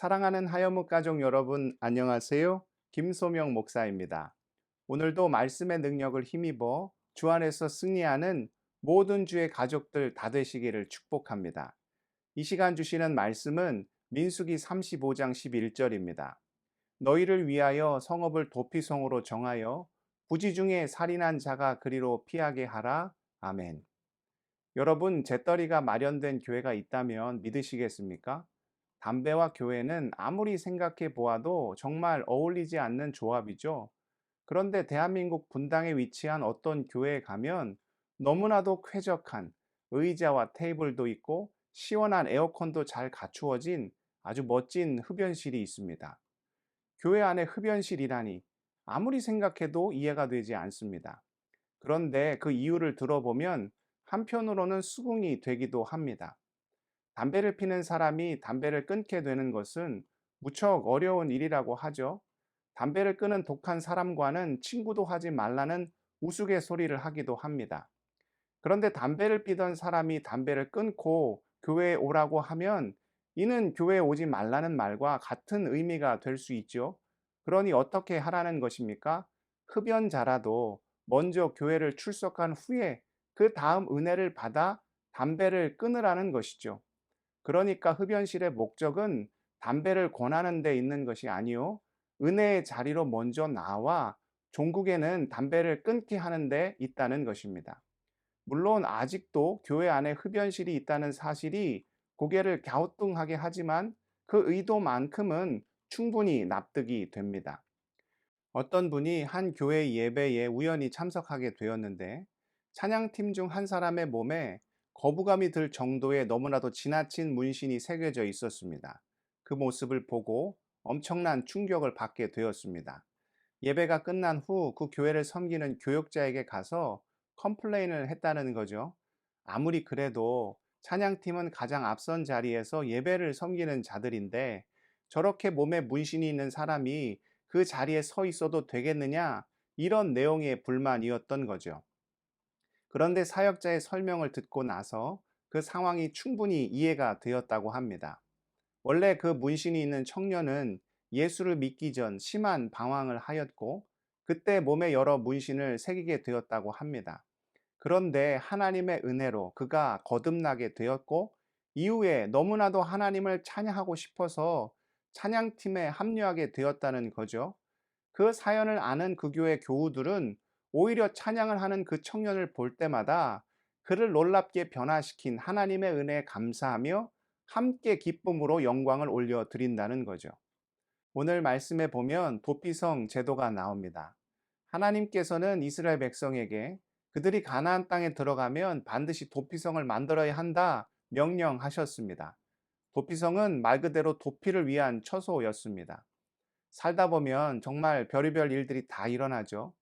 사랑하는 하여묵 가족 여러분, 안녕하세요. 김소명 목사입니다. 오늘도 말씀의 능력을 힘입어 주 안에서 승리하는 모든 주의 가족들 다 되시기를 축복합니다. 이 시간 주시는 말씀은 민수기 35장 11절입니다. 너희를 위하여 성읍을 도피성으로 정하여 부지 중에 살인한 자가 그리로 피하게 하라. 아멘. 여러분, 재떨이가 마련된 교회가 있다면 믿으시겠습니까? 담배와 교회는 아무리 생각해 보아도 정말 어울리지 않는 조합이죠. 그런데 대한민국 분당에 위치한 어떤 교회에 가면 너무나도 쾌적한 의자와 테이블도 있고 시원한 에어컨도 잘 갖추어진 아주 멋진 흡연실이 있습니다. 교회 안에 흡연실이라니 아무리 생각해도 이해가 되지 않습니다. 그런데 그 이유를 들어보면 한편으로는 수긍이 되기도 합니다. 담배를 피는 사람이 담배를 끊게 되는 것은 무척 어려운 일이라고 하죠. 담배를 끊은 독한 사람과는 친구도 하지 말라는 우스갯소리를 하기도 합니다. 그런데 담배를 피던 사람이 담배를 끊고 교회에 오라고 하면 이는 교회에 오지 말라는 말과 같은 의미가 될 수 있죠. 그러니 어떻게 하라는 것입니까? 흡연자라도 먼저 교회를 출석한 후에 그 다음 은혜를 받아 담배를 끊으라는 것이죠. 그러니까 흡연실의 목적은 담배를 권하는 데 있는 것이 아니요 은혜의 자리로 먼저 나와 종국에는 담배를 끊게 하는 데 있다는 것입니다. 물론 아직도 교회 안에 흡연실이 있다는 사실이 고개를 갸우뚱하게 하지만 그 의도만큼은 충분히 납득이 됩니다. 어떤 분이 한 교회 예배에 우연히 참석하게 되었는데 찬양팀 중 한 사람의 몸에 거부감이 들 정도의 너무나도 지나친 문신이 새겨져 있었습니다. 그 모습을 보고 엄청난 충격을 받게 되었습니다. 예배가 끝난 후 그 교회를 섬기는 교역자에게 가서 컴플레인을 했다는 거죠. 아무리 그래도 찬양팀은 가장 앞선 자리에서 예배를 섬기는 자들인데 저렇게 몸에 문신이 있는 사람이 그 자리에 서 있어도 되겠느냐? 이런 내용의 불만이었던 거죠. 그런데 사역자의 설명을 듣고 나서 그 상황이 충분히 이해가 되었다고 합니다. 원래 그 문신이 있는 청년은 예수를 믿기 전 심한 방황을 하였고 그때 몸에 여러 문신을 새기게 되었다고 합니다. 그런데 하나님의 은혜로 그가 거듭나게 되었고 이후에 너무나도 하나님을 찬양하고 싶어서 찬양팀에 합류하게 되었다는 거죠. 그 사연을 아는 그 교회 교우들은 오히려 찬양을 하는 그 청년을 볼 때마다 그를 놀랍게 변화시킨 하나님의 은혜에 감사하며 함께 기쁨으로 영광을 올려 드린다는 거죠. 오늘 말씀에 보면 도피성 제도가 나옵니다. 하나님께서는 이스라엘 백성에게 그들이 가나안 땅에 들어가면 반드시 도피성을 만들어야 한다 명령하셨습니다. 도피성은 말 그대로 도피를 위한 처소였습니다. 살다 보면 정말 별의별 일들이 다 일어나죠.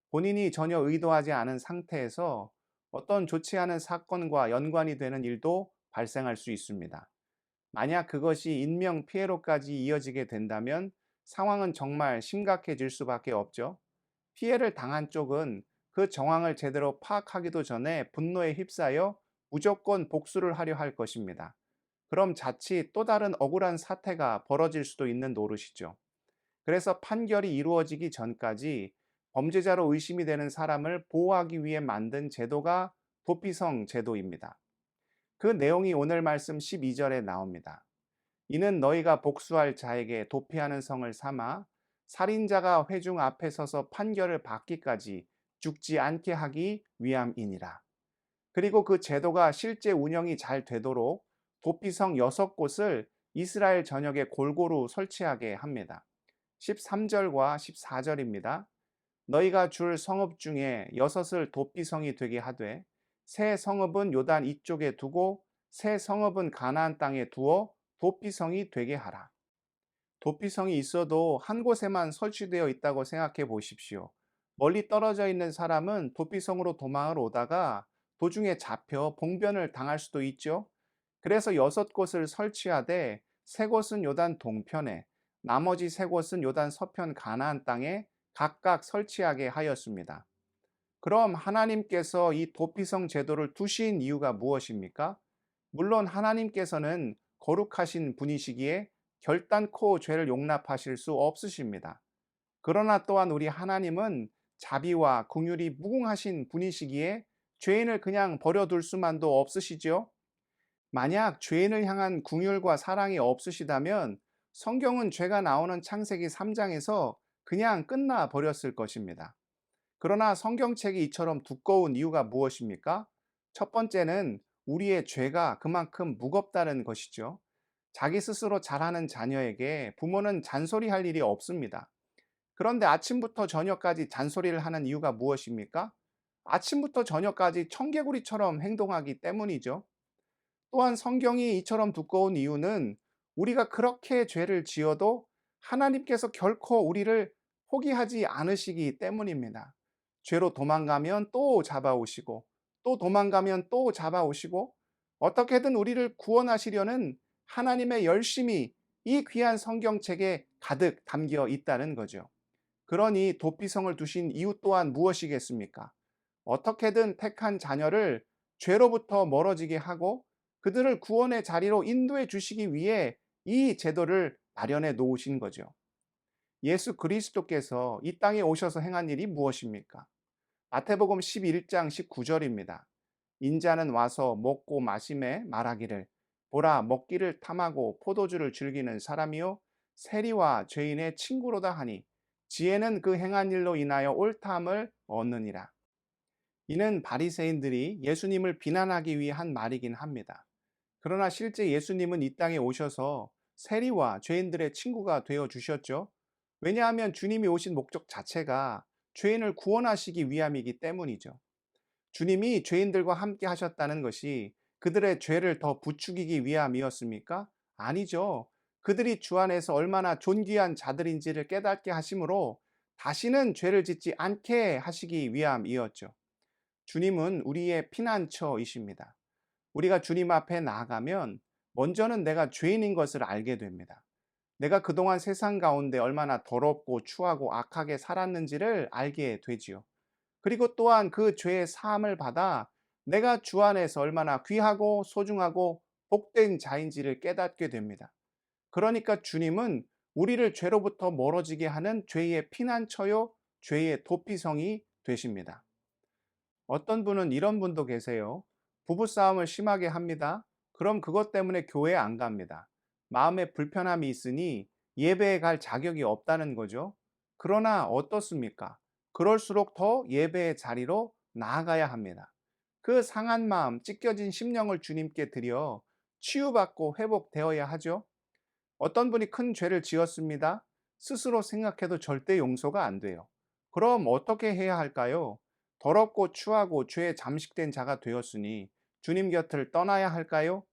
본인이 전혀 의도하지 않은 상태에서 어떤 좋지 않은 사건과 연관이 되는 일도 발생할 수 있습니다. 만약 그것이 인명 피해로까지 이어지게 된다면 상황은 정말 심각해질 수밖에 없죠. 피해를 당한 쪽은 그 정황을 제대로 파악하기도 전에 분노에 휩싸여 무조건 복수를 하려 할 것입니다. 그럼 자칫 또 다른 억울한 사태가 벌어질 수도 있는 노릇이죠. 그래서 판결이 이루어지기 전까지 범죄자로 의심이 되는 사람을 보호하기 위해 만든 제도가 도피성 제도입니다. 그 내용이 오늘 말씀 12절에 나옵니다. 이는 너희가 복수할 자에게 도피하는 성을 삼아 살인자가 회중 앞에 서서 판결을 받기까지 죽지 않게 하기 위함이니라. 그리고 그 제도가 실제 운영이 잘 되도록 도피성 6곳을 이스라엘 전역에 골고루 설치하게 합니다. 13절과 14절입니다. 너희가 줄 성읍 중에 6을 도피성이 되게 하되 새 성읍은 요단 이쪽에 두고 새 성읍은 가나안 땅에 두어 도피성이 되게 하라. 도피성이 있어도 한 곳에만 설치되어 있다고 생각해 보십시오. 멀리 떨어져 있는 사람은 도피성으로 도망을 오다가 도중에 잡혀 봉변을 당할 수도 있죠. 그래서 6곳을 설치하되 세 곳은 요단 동편에 나머지 세 곳은 요단 서편 가나안 땅에 각각 설치하게 하였습니다. 그럼 하나님께서 이 도피성 제도를 두신 이유가 무엇입니까? 물론 하나님께서는 거룩하신 분이시기에 결단코 죄를 용납하실 수 없으십니다. 그러나 또한 우리 하나님은 자비와 긍휼이 무궁하신 분이시기에 죄인을 그냥 버려둘 수만도 없으시죠. 만약 죄인을 향한 긍휼과 사랑이 없으시다면 성경은 죄가 나오는 창세기 3장에서 그냥 끝나 버렸을 것입니다. 그러나 성경책이 이처럼 두꺼운 이유가 무엇입니까? 첫 번째는 우리의 죄가 그만큼 무겁다는 것이죠. 자기 스스로 잘하는 자녀에게 부모는 잔소리할 일이 없습니다. 그런데 아침부터 저녁까지 잔소리를 하는 이유가 무엇입니까? 아침부터 저녁까지 청개구리처럼 행동하기 때문이죠. 또한 성경이 이처럼 두꺼운 이유는 우리가 그렇게 죄를 지어도 하나님께서 결코 우리를 포기하지 않으시기 때문입니다. 죄로 도망가면 또 잡아오시고, 또 도망가면 또 잡아오시고, 어떻게든 우리를 구원하시려는 하나님의 열심이 이 귀한 성경책에 가득 담겨 있다는 거죠. 그러니 도피성을 두신 이유 또한 무엇이겠습니까? 어떻게든 택한 자녀를 죄로부터 멀어지게 하고 그들을 구원의 자리로 인도해 주시기 위해 이 제도를 마련해 놓으신 거죠. 예수 그리스도께서 이 땅에 오셔서 행한 일이 무엇입니까? 마태복음 11장 19절입니다. 인자는 와서 먹고 마시매 말하기를 보라 먹기를 탐하고 포도주를 즐기는 사람이요 세리와 죄인의 친구로다 하니 지혜는 그 행한 일로 인하여 옳다함을 얻느니라. 이는 바리새인들이 예수님을 비난하기 위해 한 말이긴 합니다. 그러나 실제 예수님은 이 땅에 오셔서 세리와 죄인들의 친구가 되어 주셨죠. 왜냐하면 주님이 오신 목적 자체가 죄인을 구원하시기 위함이기 때문이죠. 주님이 죄인들과 함께 하셨다는 것이 그들의 죄를 더 부추기기 위함이었습니까? 아니죠. 그들이 주 안에서 얼마나 존귀한 자들인지를 깨닫게 하심으로 다시는 죄를 짓지 않게 하시기 위함이었죠. 주님은 우리의 피난처이십니다. 우리가 주님 앞에 나아가면 먼저는 내가 죄인인 것을 알게 됩니다. 내가 그동안 세상 가운데 얼마나 더럽고 추하고 악하게 살았는지를 알게 되지요. 그리고 또한 그 죄의 사함을 받아 내가 주 안에서 얼마나 귀하고 소중하고 복된 자인지를 깨닫게 됩니다. 그러니까 주님은 우리를 죄로부터 멀어지게 하는 죄의 피난처요, 죄의 도피성이 되십니다. 어떤 분은 이런 분도 계세요. 부부싸움을 심하게 합니다. 그럼 그것 때문에 교회에 안 갑니다. 마음에 불편함이 있으니 예배에 갈 자격이 없다는 거죠. 그러나 어떻습니까? 그럴수록 더 예배의 자리로 나아가야 합니다. 그 상한 마음, 찢겨진 심령을 주님께 드려 치유받고 회복되어야 하죠. 어떤 분이 큰 죄를 지었습니다. 스스로 생각해도 절대 용서가 안 돼요. 그럼 어떻게 해야 할까요? 더럽고 추하고 죄에 잠식된 자가 되었으니 주님 곁을 떠나야 할까요?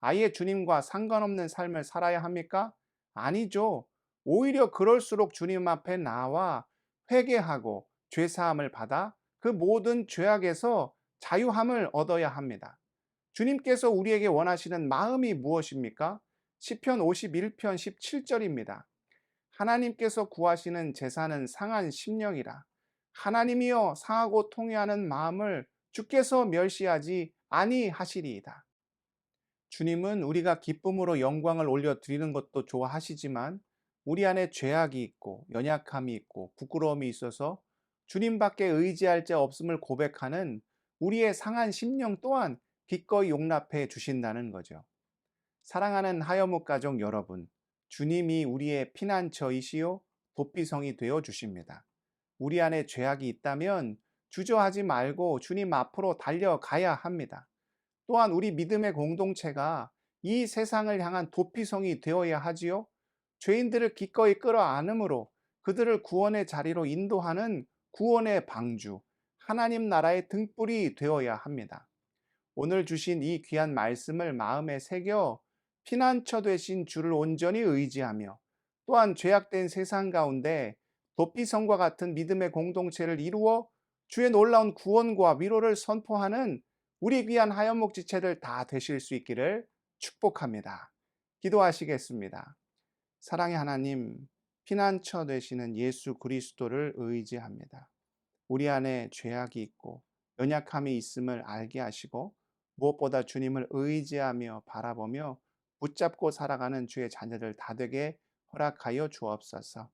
아예 주님과 상관없는 삶을 살아야 합니까? 아니죠. 오히려 그럴수록 주님 앞에 나와 회개하고 죄 사함을 받아 그 모든 죄악에서 자유함을 얻어야 합니다. 주님께서 우리에게 원하시는 마음이 무엇입니까? 시편 51편 17절입니다. 하나님께서 구하시는 제사는 상한 심령이라. 하나님이여 상하고 통회하는 마음을 주께서 멸시하지 아니하시리이다. 주님은 우리가 기쁨으로 영광을 올려 드리는 것도 좋아하시지만 우리 안에 죄악이 있고 연약함이 있고 부끄러움이 있어서 주님밖에 의지할 자 없음을 고백하는 우리의 상한 심령 또한 기꺼이 용납해 주신다는 거죠. 사랑하는 하여묵 가족 여러분, 주님이 우리의 피난처이시요 도피성이 되어 주십니다. 우리 안에 죄악이 있다면 주저하지 말고 주님 앞으로 달려가야 합니다. 또한 우리 믿음의 공동체가 이 세상을 향한 도피성이 되어야 하지요. 죄인들을 기꺼이 끌어안음으로 그들을 구원의 자리로 인도하는 구원의 방주, 하나님 나라의 등불이 되어야 합니다. 오늘 주신 이 귀한 말씀을 마음에 새겨 피난처 되신 주를 온전히 의지하며 또한 죄악된 세상 가운데 도피성과 같은 믿음의 공동체를 이루어 주의 놀라운 구원과 위로를 선포하는 우리 귀한 하연목 지체들 다 되실 수 있기를 축복합니다. 기도하시겠습니다. 사랑의 하나님, 피난처 되시는 예수 그리스도를 의지합니다. 우리 안에 죄악이 있고 연약함이 있음을 알게 하시고 무엇보다 주님을 의지하며 바라보며 붙잡고 살아가는 주의 자녀들 다 되게 허락하여 주옵소서.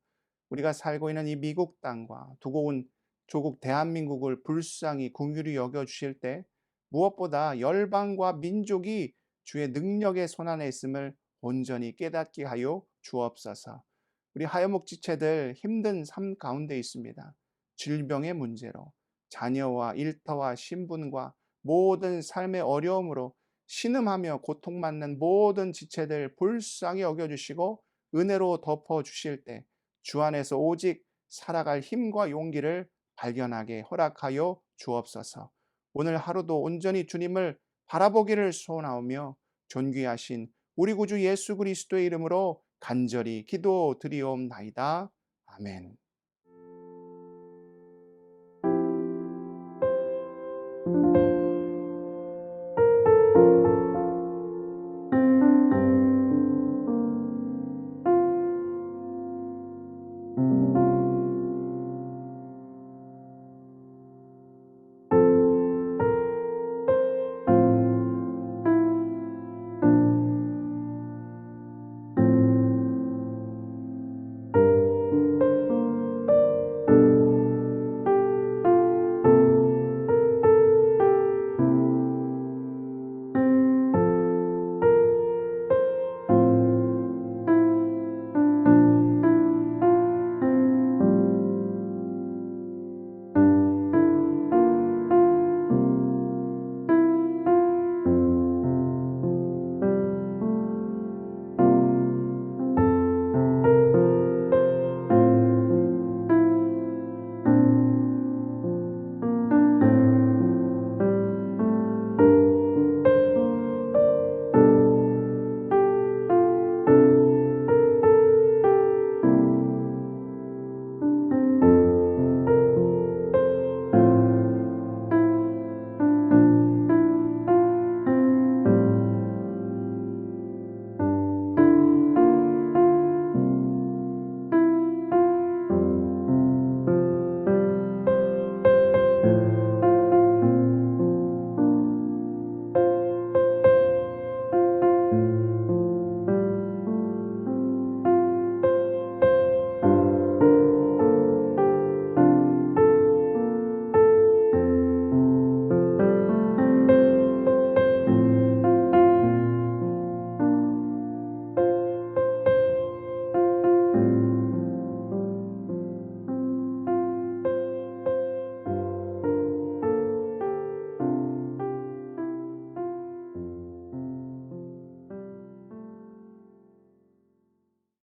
우리가 살고 있는 이 미국 땅과 두고 온 조국 대한민국을 불쌍히 긍휼히 여겨 주실 때 무엇보다 열방과 민족이 주의 능력의 손안에 있음을 온전히 깨닫게 하여 주옵소서. 우리 하여목 지체들 힘든 삶 가운데 있습니다. 질병의 문제로 자녀와 일터와 신분과 모든 삶의 어려움으로 신음하며 고통받는 모든 지체들 불쌍히 여겨주시고 은혜로 덮어주실 때 주 안에서 오직 살아갈 힘과 용기를 발견하게 허락하여 주옵소서. 오늘 하루도 온전히 주님을 바라보기를 소원하오며 존귀하신 우리 구주 예수 그리스도의 이름으로 간절히 기도드리옵나이다. 아멘.